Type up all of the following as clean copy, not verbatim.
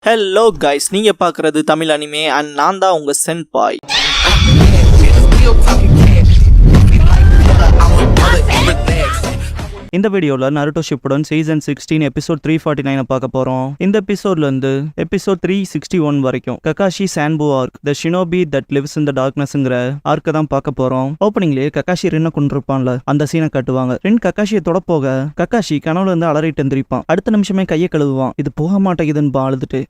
Hello guys, நீங்க பார்க்குறது Tamil anime and நான் தான் உங்க சென்பாய். இந்த வீடியோல நருட்டோ ஷிப்புடன் சீசன் 16 எபிசோட் 349 பார்க்க போறோம். இந்த எபிசோட்ல இருந்து எபிசோட் 361 வரைக்கும் ககாஷி சான்பு arc the shinobi that lives in the டார்க்னஸ்ங்கிற ஆர்க்கை தான் பார்க்க போறோம். ஓப்பனிங்லேயே ககாஷி ரின்னை கொண்டிருப்பான்ல, அந்த சீனை காட்டுவாங்க. ரின் ககாஷியை தொட போக ககாஷி கனவுல இருந்து அலறிட்டு எந்திரிப்பான். அடுத்த நிமிஷமே கையை கழுவுவான். இது போக மாட்டேங்குதுன்னு அழுதுட்டு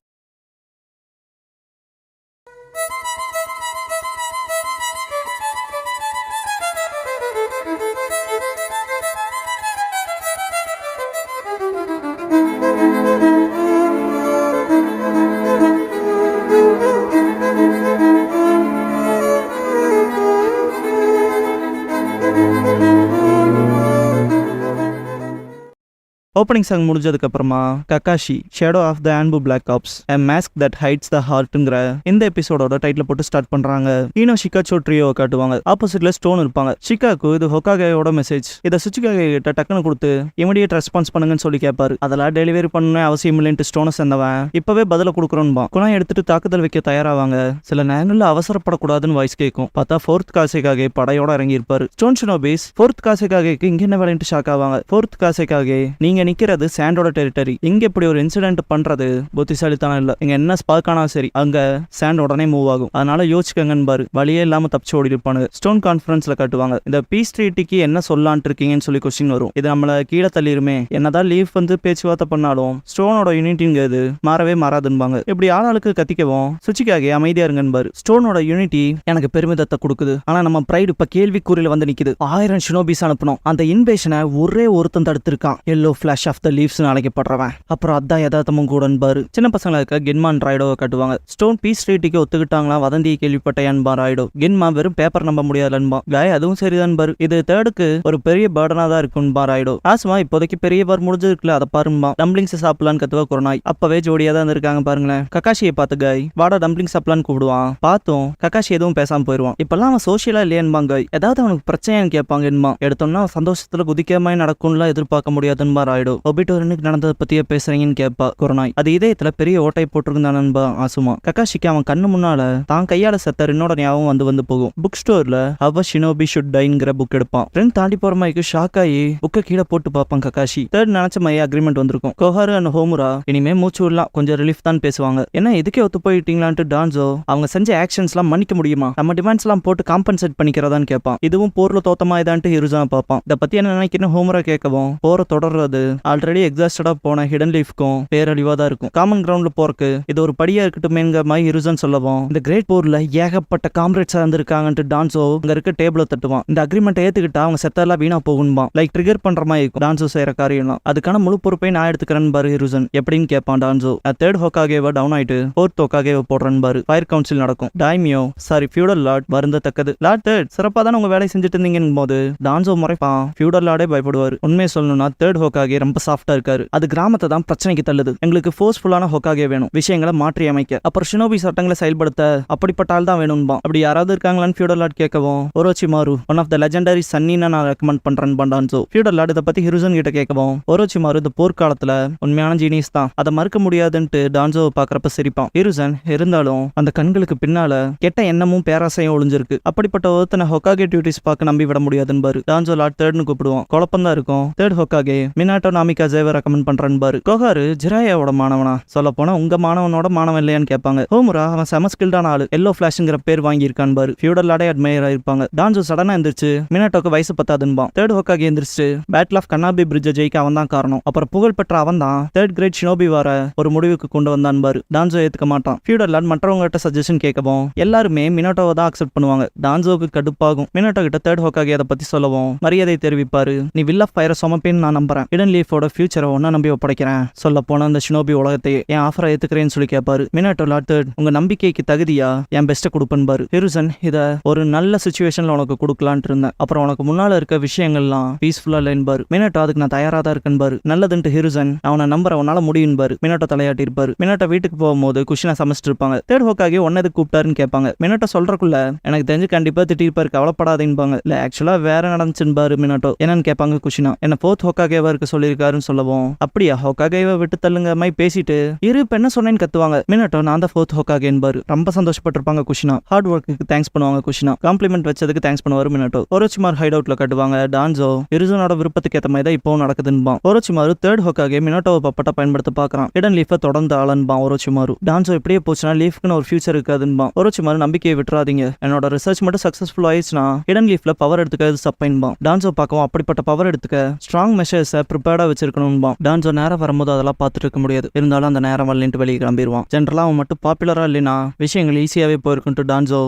ஓப்பனிங் சாங் முடிஞ்சதுக்கு அப்புறமா Kakashi shadow of the Anbu black ops a mask that hides the heartங்கிற இந்த எபிசோடோட டைட்டில் போட்டு ஸ்டார்ட் பண்றாங்க. ஈனோ ஷிகாச்சோ ட்ரியோ காட்டுவாங்க. ஆப்போசிட்ல ஸ்டோன் இருப்பாங்க. ஷிகாக்கு இது ஹொகாகேயோட மெசேஜ். இதை சுச்சிகாகே கிட்ட டக்குன்னு கொடுத்து இமிடியேட் ரெஸ்பான்ஸ் பண்ணுங்கன்னு சொல்லி கேட்பாரு. அதெல்லாம் டெலிவரி பண்ணணும் அவசியம் இல்லைன்ட்டு ஸ்டோனை சேர்ந்தவன் இப்பவே பதில கொடுக்குறோன்பா. குணம் எடுத்துட்டு தாக்குதல் வைக்க தயாராவாங்க. சில நேரங்களில் அவசரப்படக்கூடாதுன்னு வாய்ஸ் கேட்கும். பார்த்தா ஃபோர்த் காசேகாகே படையோட இறங்கி இருப்பாரு. ஸ்டோன் ஷினோபிஸ் ஃபோர்த் காசேகாகேக்கு இங்க என்ன வேலைன்ட்டு ஷாக் ஆவாங்க. ஃபோர்த் காசேகாகே, நீங்க நிக்கிறது சாண்டோட டெரிட்டரி. இங்க இப்படி ஒரு இன்சிடென்ட் பண்றது புத்திசாலித்தனம் இல்ல. இங்க என்ன ஸ்பார்க் ஆனா சரி, அங்க சாண்ட் உடனே மூவ் ஆகும். அதனால யோசிக்கங்கன்னு பாரு. வழியே இல்லாம தப்பிச்சு ஓடி இருப்பானுங்க. ஸ்டோன் கான்ஃபரன்ஸ்ல காட்டுவாங்க. இந்த பீஸ் ட்ரீட்டிக்கு என்ன சொல்லான்ட்டு இருக்கீங்கன்னு சொல்லி கொஸ்டின் வரும். இது நம்மள கீழே தள்ளிருமே. என்னதான் லீஃப் வந்து பேச்சுவார்த்தை பண்ணாலும் ஸ்டோனோட யூனிட்டிங்கிறது மாறவே மாறாதுன்பாங்க. இப்படி ஆளாளுக்கு கத்திக்கவும் சுச்சிக்காக அமைதியா இருங்கன்னு பாரு. ஸ்டோனோட யூனிட்டி எனக்கு பெருமிதத்தை கொடுக்குது. ஆனா நம்ம பிரைடு இப்ப கேள்விக்குறியில வந்து நிக்குது. 1000 ஷினோபிஸ் அனுப்பணும். அந்த இன்வேஷனை ஒரே ஒருத்தன் தடுத்திருக்கான். Yellow flash of the leaves அழைக்கப்படுறவன். அப்புறம் அதான் யதார்த்தமும் கூட பாரு. சின்ன பசங்களா இருக்க கென்மான் ராய்டோவை காட்டுவாங்க. Stone piece ட்ரீட்டிக்கு ஒத்துக்கிட்டாங்களா வதந்தியை கேள்விப்பட்டேன்பா ராய்டோ. கென்மா வெறும் பேப்பர் நம்ப முடியாதுன்பா. காய் அதுவும் சரிதான் பாரு. இது தேர்டுக்கு ஒரு பெரிய பேர்டனா தான் இருக்கும்பா ராய்டோ. ஆஸ்மா இப்போதைக்கு பெரிய பார் முடிஞ்சிருக்குல, அதை பாரும்பா. டம்ப்ளிங்ஸ் சாப்பிடலான்னு கத்துவா குரோனாய். அப்பவே ஜோடியா தான் இருக்காங்க பாருங்களேன். ககாஷியை பார்த்து காய் வாடா டம்ப்ளிங்ஸ் சாப்பிடலான்னு கூப்பிடுவான். பார்த்தும் ககாஷி எதுவும் பேசாம போயிருவான். இப்பெல்லாம் அவன் சோசியலா இல்லையன்பாங்க. ஏதாவது அவனுக்கு பிரச்சனைன்னு கேட்பாங்கன்மா. எடுத்தோம்னா சந்தோஷத்துல குதிக்காம நடக்கும்லாம் எதிர்பார்க்க முடியாதுன்பா ராய்டோ. ஒபிட்டோரனுக்கு நடந்ததை பத்தியே பேசுறீங்கன்னு கேட்பா குரோனாய். அது இதயத்துல பெரிய ஓட்டை போட்டிருந்தானன்பா ஆசுமா. ககாஷிக்கு அவன் கண்ணு முன்னால தான் கையால செத்த ரின்னோட ஞாபகம் வந்து போகும். புக் ஸ்டோர்ல ஹவ் அ ஷினோபி ஷுட் டைங்கிற புக் எடுப்பான். ரெண்டு தாண்டி போற மாதிரி ஷாக் ஆகி புக்கை கீழே போட்டு பார்ப்பான் ககாஷி. தேர்ட் நினைச்ச மாதிரி அக்ரிமெண்ட் வந்திருக்கும். கோஹாரு அண்ட் ஹோமுரா இனிமே மூச்சு விடலாம், கொஞ்சம் ரிலீஃப் தான் பேசுவாங்க. என்ன இதுக்கே ஒத்து போயிட்டீங்களான்ட்டு டான்ஸோ அவங்க செஞ்ச ஆக்ஷன்ஸ் எல்லாம் மன்னிக்க முடியுமா, நம்ம டிமாண்ட்ஸ் எல்லாம் போட்டு காம்பன்சேட் பண்ணிக்கிறதான்னு கேட்பான். இதுவும் போர்ல தோத்தமா இதான்ட்டு ஹிருஜான பார்ப்பான். இதை பத்தி என்ன நினைக்கிறேன் ஹோமுரா கேட்கவும் போற தொடர்றது ஆல்ரெடி எக்ஸாஸ்டடா போன ஹிடன் லீஃப்க்கும் பேரழிவா தான் இருக்கும். காமன் கிரவுண்ட்ல போறக்கு இது ஒரு படியா இருக்கட்டுமேங்க மாதிரி ஹிருஜன் சொல்லவும் இந்த கிரேட் போர்ல ஏகப்பட்ட காம்ரேட்ஸா இருந்திருக்காங்கன்ட்டு டான்ஸோ அங்க இருக்க டேபிள தட்டுவான். இந்த அக்ரிமெண்ட் ஏத்துக்கிட்டா அவங்க செத்தெல்லாம் வீணா போகும்பா. லைக் ட்ரிகர் பண்ற மாதிரி இருக்கும் டான்ஸோ செய்யற காரியம்லாம். அதுக்கான முழு பொறுப்பை நான் எடுத்துக்கிறேன் பாரு ஹிருஜன். எப்படின்னு கேட்பான் டான்ஸோ. தேர்ட் ஹோக்காகேவா டவுன் ஆயிட்டு ஃபோர்த் ஹோக்காகேவா போடுறேன் பாரு. ஃபயர் கவுன்சில் நடக்கும். டைமியோ சாரி ஃபியூடல் லார்ட் வருந்தத்தக்கது. லார்ட் தேர்ட் சிறப்பா தான் உங்க வேலை செஞ்சுட்டு இருந்தீங்கன்னு போது டான்ஸோ முறைப்பான். ஃபியூடல் லார்டே பயப்படுவார். உண்மையை சொல்லணும்னா தேர்ட் ஹோக்காகே ரொம்ப சாஃப்டா இருக்காரு. அது கிராமத்தை தான் பிரச்சனைக்கு தள்ளுது. எங்களுக்கு ஃபோர்ஸ்ஃபுல்லான ஹோக்காகே வேணும், விஷயங்களை மாற்றி அமைக்க. அப்புறம் ஷினோபி சட்டங்களை செயல்படுத்த அப்படிப்பட்ட ஆள் தான் வேணும்பா. அப்படி யாராவது இருக்காங்களான்னு ஃபியூடல் லார்ட் கேட்கவும் ஒரோச்சிமாரு ஒன் ஆஃப் த லெஜெண்டரி சன்னின்னு நான் ரெக்கமெண்ட் பண்றேன் பண்டான்சோ. ஃபியூடல் லார்ட் இதை பத்தி ஹிருஜன் கிட்ட கேட்கவும் ஒரோச்சிமாரு இந்த போர்க்காலத்துல உண்மையான ஜீனியஸ் தான், அதை மறுக்க முடியாதுன்ட்டு டான்சோ பாக்குறப்ப சிரிப்பான். ஹிருஜன் இருந்தாலும் அந்த கண்களுக்கு பின்னால கெட்ட எண்ணமும் பேராசையும் ஒளிஞ்சிருக்கு. அப்படிப்பட்ட ஒருத்தனை ஹொக்காகே டியூட்டிஸ் பார்க்க நம்பி விட முடியாதுன்னு பாரு. டான்சோ லார்ட் தேர்ட்னு கூப்பிடுவோம். குழப்பம் தான் இருக்கும். தேர்ட் ஹொக்காகே மினாட்டோ நாமிகா ஜேவை ரெக்கமெண்ட் பண்றேன் பாரு. கோஹாரு ஜிராயாவோட மாணவனா, சொல்ல போனா உங்க மாணவனோட மாணவன் இல்லையான்னு கேட்பாங்க. ஹோமுரா அவன் செம ஸ்கில்டான ஆளு, எல்லோ ஃபிளாஷ்ங்கிற பேர் வாங்கி இருக்கான் பாரு. Feudal லார்டே admire ஆயிருப்பாங்க. டான்சோ சடனா எந்திரிச்சு மினாட்டோக்கு வயசு பத்தாதுன்பா. தேர்ட் ஹோக்காகே எந்திரிச்சு பேட்டில் ஆஃப் கன்னாபி பிரிட்ஜை ஜெயிக்க அவன் தான் காரணம். அப்புறம் புகழ் பெற்ற அவன் தான் தேர்ட் கிரேட் ஷினோபி வார ஒரு முடிவுக்கு கொண்டு வந்தான் பாரு. டான்சோ ஏத்துக்க மாட்டான். ஃபியூடல் லார்ட் மற்றவங்ககிட்ட சஜஷன் கேட்கவும் எல்லாருமே மினாட்டோவை தான் அக்செப்ட் பண்ணுவாங்க. டான்சோக்கு கடுப்பாகும். மினாட்டோ கிட்ட தேர்ட் ஹோக்காகே அதை பத்தி சொல்லவும் மரியாதை தெரிவிப்பாரு. நீ வில் ஆஃப் ஃபயரை சுமப்பேன்னு நான் நம்புறேன். ஹிடன் லீஃபோட ஃபியூச்சரை ஒன்னா நம்பி ஒப்படைக்கிறேன். சொல்ல போன அந்த ஷினோபி உலகத்தையே என் ஆஃபரை ஏத்துக்கிறேன்னு சொல்லி கேட்பாரு. மினாட்டோ லார்ட் தேர்ட் உங்க நம்பிக்கைக்கு தகுதியா என் பெஸ்ட்டை கொடுப்பேன் பாரு. ஹிருஜன் இத ஒரு நல்ல சிச்சுவேஷன்ல உனக்கு கொடுக்கலான்ட்டு இருந்தேன். அப்புறம் உனக்கு முன்னால இருக்க விஷயங்கள்லாம் பீஸ்ஃபுல்லா இல்லைன்னு பாரு. மினாட்டோ அதுக்கு நான் தயாரா தான் இருக்கேன் பாரு. நல்லதுன்ட்டு ஹிருஜன் அவனை நம்புற உன்னால முடியும் பாரு. மினாட்டோ தலையாட்டி இருப்பாரு. மினாட்டோ வீட்டுக்கு போகும்போது குஷினா சமைச்சிட்டு இருப்பாங்க. தேர்ட் ஹோக்காகே ஒன்னது கூப்பிட்டாருன்னு கேட்பாங்க. மினாட்டோ சொல்றக்குள்ள எனக்கு தெரிஞ்சு கண்டிப்பா திட்டிருப்பாரு, கவலைப்படாதேன்பாங்க. இல்ல ஆக்சுவலா வேற நடந்துச்சுன்னு பாரு மினாட்டோ. என்னன்னு கேட்பாங்க குஷினா. என்ன ஃபோர்த் ஹோக்காகேவா இருக்க சொல்லி இருக்காருன்னு சொல்லவும், அப்படியா ஹோகாகேவை விட்டு தள்ளுங்க மை பேசிட்டு இரு இப்ப என்ன சொன்னேன்னு கத்துவாங்க. மினட்டோ நான் தான் ஃபோர்த் ஹோகாகே என்பாரு. ரொம்ப சந்தோஷப்பட்டிருப்பாங்க குஷினா. ஹார்ட் ஒர்க்குக்கு தேங்க்ஸ் பண்ணுவாங்க குஷினா. காம்ப்ளிமெண்ட் வச்சதுக்கு தேங்க்ஸ் பண்ணுவாரு மினட்டோ. ஒரோச்சிமாரு ஹைட் அவுட்ல கட்டுவாங்க. டான்சோ இருசனோட விருப்பத்துக்கு ஏத்த மாதிரி தான் இப்போ நடக்குதுன்பான். ஒரோச்சிமாரு தேர்ட் ஹோகாகே மினட்டோவை பப்பட்டா பயன்படுத்த பாக்குறான். இடன் லீஃபை தொடர்ந்து ஆளன்பான் ஒரோச்சிமாரு. டான்சோ இப்படியே போச்சுன்னா லீஃப்க்குன்னு ஒரு ஃபியூச்சர் இருக்காதுன்பான். ஒரோச்சிமாரு நம்பிக்கையை விட்டுறாதீங்க, என்னோட ரிசர்ச் மட்டும் சக்சஸ்ஃபுல் ஆயிடுச்சுன்னா இடன் லீஃப்ல பவர் எடுத்துக்கிறது சப்பைன்பான். டான்சோ பார்க்கவும் அப்படிப்பட்ட பவர் எடுத்துக்க ஸ்ட்ராங் மெஷர்ஸை ப்ரிப்பேர்டா வச்சிருக்கணும்பான். டான்சோ நேரம் வரும்போது அதெல்லாம் பார்த்துட்டு இருக்க முடியாது, இருந்தாலும் அந்த நேரம் வரலின்ட்டு வெளியே கிளம்பிடுவான். ஜென்ரலா அவன் மட்டும் பாப்புலரா இல்லைனா விஷயங்கள் ஈஸியாவே போயிருக்குன்ட்டு டான்சோ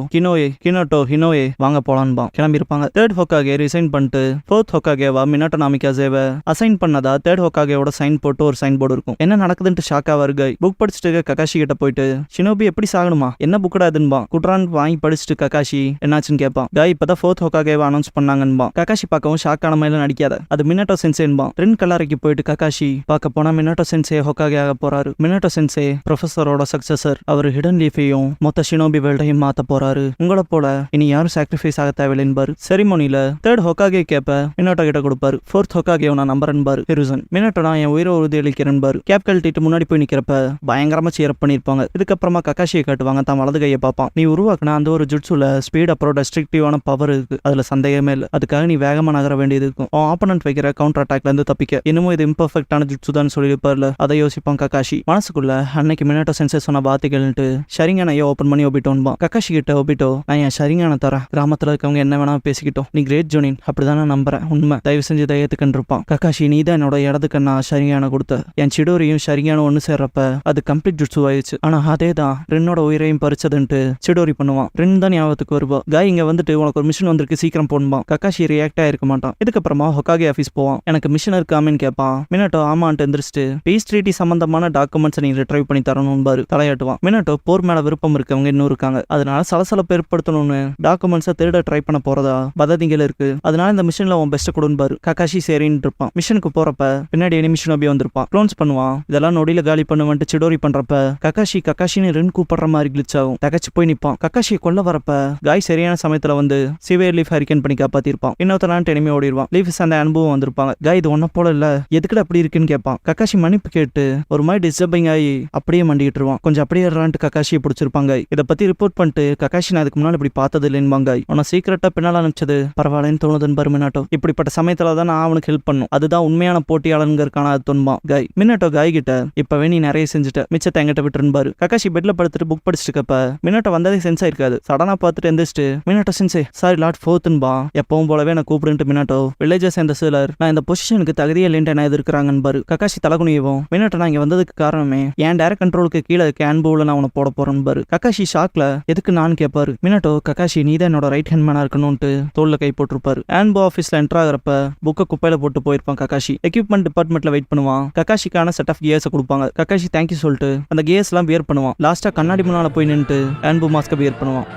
கினோட்டோ ஹினோயே வாங்க போலான்பான். கிளம்பியிருப்பாங்க. தேர்ட் ஹோகாகே ரிசைன் பண்ணிட்டு ஃபோர்த் ஹோகாகேவா மினட்டோ நாமிகாசேவை அசைன் பண்ணதா தேர்ட் ஹோகாகேவோட சைன் போட்டு ஒரு சைன் போர்டு இருக்கும். என்ன நடக்குதுன்ட்டு ஷாக்கா வருகை. புக் படிச்சுட்டு ககாஷி கிட்ட போயிட்டு ஷினோபி எப்படி சாகணுமா, என்ன புக்கடா இதுன்பான். குட்ரான் வாங்கி படிச்சுட்டு ககாஷி என்னாச்சுன்னு கேட்பான். காய் இப்பதான் ஃபோர்த் ஹோகாகேவை அனௌன்ஸ் பண்ணாங்கன்பான். ககாஷி பார்க்கவும் ஷாக்கான மேல நடிக்காத, அது மினட்டோ சென்சேன்பான். ரென் கல்லறைக்கு போயிட்டு ககாஷி பார்க்க போனா மினட்டோ சென்சே ஹோகாகே ஆக போறாரு. மினட்டோ சென்சே ப்ரொஃபஸரோட சக்சஸர். அவர் ஹிடன் லீஃபையும் மொத்த ஷினோபி வேல்டையும் மாத்த போறாரு. உங்களை போல இனி யாரும் சாக்ரிஃபைஸ் ஆக தேவையில்லைன்பாரு. செரிமோனில தேர்ட் ஹோகாகே கேப்ப மினட்டோ கிட்ட கொடுப்பாரு. ஃபோர்த் ஹோகாகே நான் நம்பரன்பாரு ஹிருசன். மினட்டோ நான் என் உயிரை உறுதி அளிக்கிறேன்பாரு. கேப் கழட்டிட்டு முன்னாடி போய் நிக்கிறப்ப பயங்கரமா சீரப் பண்ணிருப்பாங்க. இதுக்கப்புறமா ககாஷியை காட்டுவாங்க. தான் வலது கையை பார்ப்பான். நீ உருவாக்குன அந்த ஒரு ஜுட்சுல ஸ்பீட் அப்புறம் டெஸ்ட்ரக்டிவான பவர் இருக்கு, அதுல சந்தேகமே இல்லை. அதுக்காக நீ வேகமா நகர வேண்டியது இருக்கும். ஆப்பனன்ட் வைக்கிற கவுண்டர் அட்டாக்ல இருந்து தப்பிக்க. இன்னமும் இது இம்பர்ஃபெக்டான ஜுட்சு தான் சொல்லியிருப்பார்ல, அதை யோசிப்பான் ககாஷி. மனசுக்குள்ள அன்னைக்கு மினட்டோ சென்சே சொன்ன வார்த்தைகள்ட்டு ஷரிங்கானையோ ஓப்பன் பண்ணி ஒபிட்டோன்பான். ககாஷி கிட்ட ஒபிட்டோ நான் என் ஷரிங்கான தரேன், கிராமத்துல இருக்கவங்க என்ன வேணா பேசிக்கிட்டோம், நீ கிரேட் ஜோனின் அப்படிதான் நான் நம்புறேன், உண்மை, தயவு செஞ்சு தையத்துக்குன்னு இருப்பான். ககாஷி நீ தான் என்னோட இடது கண்ணா ஷரிங்கான கொடுத்த. என் சிடோரியும் ஷரிங்கானும் ஒன்னு சேர்றப்ப அது கம்ப்ளீட் ஜுட்சு ஆயிடுச்சு. ஆனா அதே தான் ரென்னோட உயிரையும் பறிச்சதுன்ட்டு சிடோரி பண்ணுவான். ரென் தான் ஞாபகத்துக்கு வருவா. காய் இங்க வந்துட்டு உனக்கு ஒரு மிஷன் வந்திருக்கு சீக்கிரம் போன்பான். ககாஷி ரியாக்ட் ஆயிருக்க மாட்டான். இதுக்கப்புறமா ஹொகாகே ஆஃபீஸ் போவான். எனக்கு மிஷன் இருக்காமன்னு கேட்பான். மினட்டோ ஆமான்ட்டு எந்திரிச்சிட்டு பீஸ் ட்ரீட்டி சம்பந்தமான டாக்குமெண்ட்ஸ் நீ ரிட்ரைவ் பண்ணி தரணும்பாரு. தலையாட்டுவான். மினட்டோ போர் மேல விருப்பம் இருக்கவங்க இன்னும் இருக்காங்க, அதனால சலசலப்பு ஏற்படுத்தணும்னு டாக்குமெண்ட்ஸை திருட ட்ரை பண்ண போறதா வதந்திகள் இருக்கு, அதனால இந்த மிஷன்ல உன் பெஸ்ட் கொடுன்பாரு. ககாஷி சரின்னு இருப்பான். மிஷனுக்கு போறப்ப பின்னாடி எனிமி ஷினோபி வந்திருப்பான். க்ளோன்ஸ் பண்ணுவான். இதெல்லாம் நொடியில காலி பண்ணுவன்ட்டு சிடோரி பண்றப்ப ககாஷின்னு ரென் கூப்பிடுற மாதிரி கிளிச் ஆகும். தகச்சு போய் நிப்பான். ககாஷியை கொல்ல வரப்ப காய் சரியான சமயத்துல வந்து சிவியர் லீஃப் ஹரிக்கன் பண்ணி காப்பாத்திருப்பான். இன்னொருத்தனான் எனிமி ஓடிடுவான். லீஃப்ஸ் அந்த அனுபவம் வந்திருப்பாங்க. காய் இது ஒன்ன போல இல்ல, எதுக்குடா அப்படி இருக்குன்னு கேட்பான். ககாஷி மன்னிப்பு கேட்டு ஒரு மாதிரி டிஸ்டர்பிங் ஆகி அப்படியே மண்டிக்கிட்டுருவான். கொஞ்சம் அப்படியே ககாஷியை பிடிச்சிருப்பாங்க. இதை பத்தி ரிப்போர்ட் பண்ணிட்டு ககாஷி நான் அதுக்கு முன்னாடி இப்படி பார்த்தது இல்லைன்பாங்க. உன சீக்கிரட்டா பின்னால அனுப்பிச்சது பரவாயில்லன்னு தோணுதுன்னு பாரு மினாட்டோ. இப்படிப்பட்ட சமயத்துல தான் நான் அவனுக்கு ஹெல்ப் பண்ணும், அதுதான் உண்மையான போட்டியாளருக்கான அது தொன்பான். காய் மினாட்டோ காய் கிட்ட இப்பவே நீ நிறைய செஞ்சுட்ட, மிச்சத்தை எங்கிட்ட விட்டுருப்பாரு. ககாஷி பெட்ல படுத்துட்டு புக் படிச்சுட்டு இருக்கப்ப மினாட்டோ வந்ததே சென்ஸ் ஆயிருக்காது. சடனா பார்த்துட்டு எந்திரிச்சிட்டு மினாட்டோ சென்சே சாரி லார்ட் ஃபோர்த்ன்பா, எப்பவும் போலவே நான் கூப்பிடுன்ட்டு மினாட்டோ வில்லேஜஸ் சேர்ந்த சிலர் நான் இந்த பொசிஷனுக்கு தகுதியே இல்லைன்ட்டு என்ன எதிர்க்கிறாங்கன்னு பாரு. ககாஷி தலகுனியவும் மினாட்டோ நான் இங்க வந்ததுக்கு காரணமே என் டைரக்ட் கண்ட்ரோலுக்கு கீழே கேன்பூல நான் உன போட போறேன் பாரு. ககாஷி ஷாக்ல எதுக்கு நான் கேட்பாரு. மினாட்டோ ககாஷி நீ தான் என்னோட ரைட் ஹேண்ட் மேனா இருக்கணும்ட்டு தோல்ல கை போட்டிருப்பாரு. ஆன்போ ஆஃபீஸ்ல என்டர் ஆகிறப்ப புக்கை குப்பையில போட்டு போயிருப்பான். ககாஷி எக்யூப்மெண்ட் டிபார்ட்மெண்ட்ல வெயிட் பண்ணுவான். ககாஷிக்கான செட் ஆஃப் கியர்ஸ் கொடுப்பாங்க. ககாஷி தேங்க்யூ சொல்லிட்டு அந்த கியர்ஸ் எல்லாம் வியர் பண்ணுவான். லாஸ்டா கண்ணாடி முன்னால போய் நின்று ஆன்போ மாஸ்க வியர் பண்ணுவான்.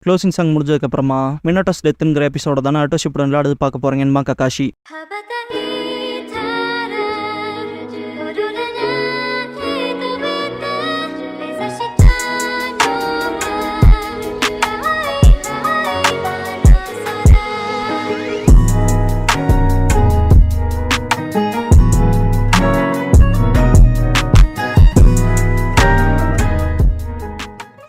க்ளோசிங் சாங் முடிஞ்சதுக்கு அப்புறமா மினாட்டோஸ் டெத்துங்கிற எபிசோட தானே அட்டோஷிப் விளையாடுது பார்க்க போறீங்கன்னு ககாஷி.